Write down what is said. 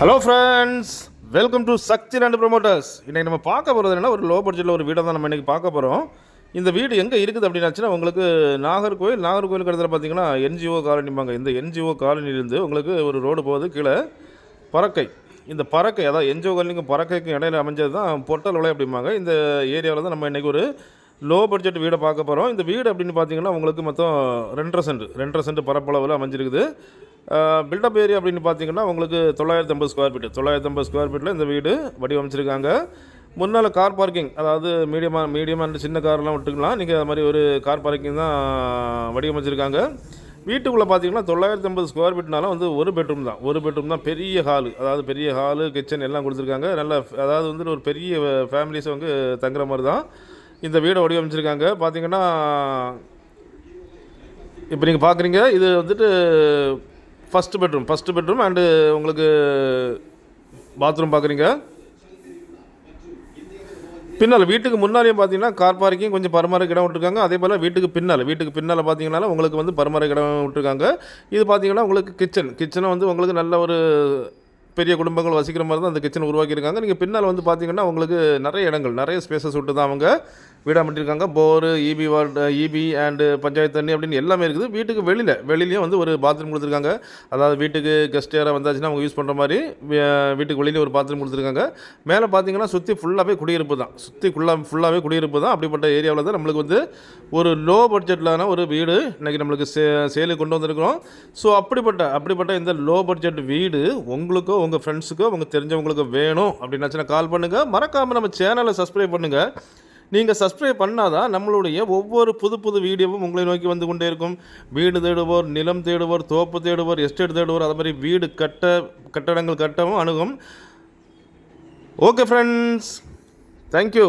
Hello friends, welcome to Shakti and promoters. இன்றைக்கி நம்ம பார்க்க போகிறது என்ன, ஒரு லோ பட்ஜெட்டில் ஒரு வீடை தான் நம்ம இன்றைக்கி பார்க்க போகிறோம். இந்த வீடு எங்கே இருக்குது அப்படின்னாச்சுன்னா, உங்களுக்கு நாகர்கோயிலுக்கு இடத்துல பார்த்தீங்கன்னா என்ஜிஓ காலனிம்பாங்க. இந்த என்ஜிஓ காலனிலேருந்து உங்களுக்கு ஒரு ரோடு போகுது கீழே பறக்கை. இந்த பறக்கை அதாவது என்ஜிஓ காலனிக்கும் பறக்கைக்கும் இடையில அமைஞ்சது தான் பொட்டல் விலை அப்படிம்பாங்க. இந்த ஏரியாவில் தான் நம்ம இன்றைக்கி ஒரு லோ பட்ஜெட் வீடை பார்க்க போகிறோம். இந்த வீடு அப்படின்னு பார்த்தீங்கன்னா உங்களுக்கு மொத்தம் 2.5 சென்ட் பரப்பளவில் அமைஞ்சிருக்குது. பில்டப் ஏரியா அப்படின்னு பார்த்தீங்கன்னா உங்களுக்கு 950 ஸ்கொயர் ஃபீட். 950 ஸ்கொயர் ஃபீட்டில் இந்த வீடு வடிவமைச்சிருக்காங்க. முன்னால் கார் பார்க்கிங், அதாவது மீடியமாக சின்ன கார்லாம் விட்டுக்கலாம். நீங்கள் அது மாதிரி ஒரு கார் பார்க்கிங் தான் வடிவமைச்சிருக்காங்க. வீட்டுக்குள்ளே பார்த்தீங்கன்னா 950 ஸ்கொயர் ஃபீட்னால வந்து ஒரு பெட்ரூம் தான். பெரிய ஹாலு, அதாவது பெரிய ஹாலு, கிச்சன் எல்லாம் கொடுத்துருக்காங்க. நல்ல அதாவது வந்து ஒரு பெரிய ஃபேமிலிஸை வந்து தங்குற மாதிரி தான் இந்த வீடை வடிவமைச்சிருக்காங்க. பார்த்தீங்கன்னா இப்போ நீங்கள் பார்க்குறீங்க, இது வந்துட்டு ஃபஸ்ட்டு பெட்ரூம் அண்டு உங்களுக்கு பாத்ரூம் பார்க்குறீங்க. பின்னால் வீட்டுக்கு முன்னாலேயும் பார்த்தீங்கன்னா கார் பார்க்கிங் கொஞ்சம் பரமாறக்கு இடம் விட்டுருக்காங்க. அதே போல் வீட்டுக்கு பின்னால் பார்த்தீங்கன்னா உங்களுக்கு வந்து பரமாறக்கு இடம் விட்டுருக்காங்க. இது பார்த்தீங்கன்னா உங்களுக்கு கிச்சனை வந்து உங்களுக்கு நல்ல ஒரு பெரிய குடும்பங்கள் வசிக்கிற மாதிரி தான் அந்த கிச்சன் உருவாக்கியிருக்காங்க. நீங்கள் பின்னால் வந்து பார்த்தீங்கன்னா உங்களுக்கு நிறைய ஸ்பேசஸ் விட்டு தான் அவங்க வீடாக பண்ணியிருக்காங்க. போரு, இபி அண்டு பஞ்சாயத்து தண்ணி அப்படின்னு எல்லாமே இருக்குது. வீட்டுக்கு வெளியிலையும் வந்து ஒரு பாத்ரூம் கொடுத்துருக்காங்க. அதாவது வீட்டுக்கு கெஸ்ட் யாராக வந்தாச்சுன்னா அவங்க யூஸ் பண்ணுற மாதிரி வீட்டுக்கு வெளியிலே ஒரு பாத்ரூம் கொடுத்துருக்காங்க. மேலே பார்த்தீங்கன்னா சுற்றி ஃபுல்லாகவே குடியிருப்பு தான். அப்படிப்பட்ட ஏரியாவில் தான் நம்மளுக்கு வந்து ஒரு லோ பட்ஜெட்டிலான ஒரு வீடு இன்றைக்கி நம்மளுக்கு சேலுக்கு கொண்டு வந்திருக்கிறோம். ஸோ அப்படிப்பட்ட இந்த லோ பட்ஜெட் வீடு உங்களுக்கோ உங்கள் ஃப்ரெண்ட்ஸுக்கோ உங்கள் தெரிஞ்சவங்களுக்கு வேணும் அப்படின்னாச்சுன்னா கால் பண்ணுங்கள். மறக்காமல் நம்ம சேனலை சப்ஸ்கிரைப் பண்ணுங்கள். நீங்கள் சப்ஸ்கிரைப் பண்ணாதான் நம்மளுடைய ஒவ்வொரு புது வீடியோவும் உங்களை நோக்கி வந்து கொண்டே இருக்கும். வீடு தேடுவோர், நிலம் தேடுவோர், தோப்பு தேடுவோர், எஸ்டேட் தேடுவோர், அது மாதிரி வீடு கட்டடங்கள் கட்டவும் அணுகும். Okay friends, thank you.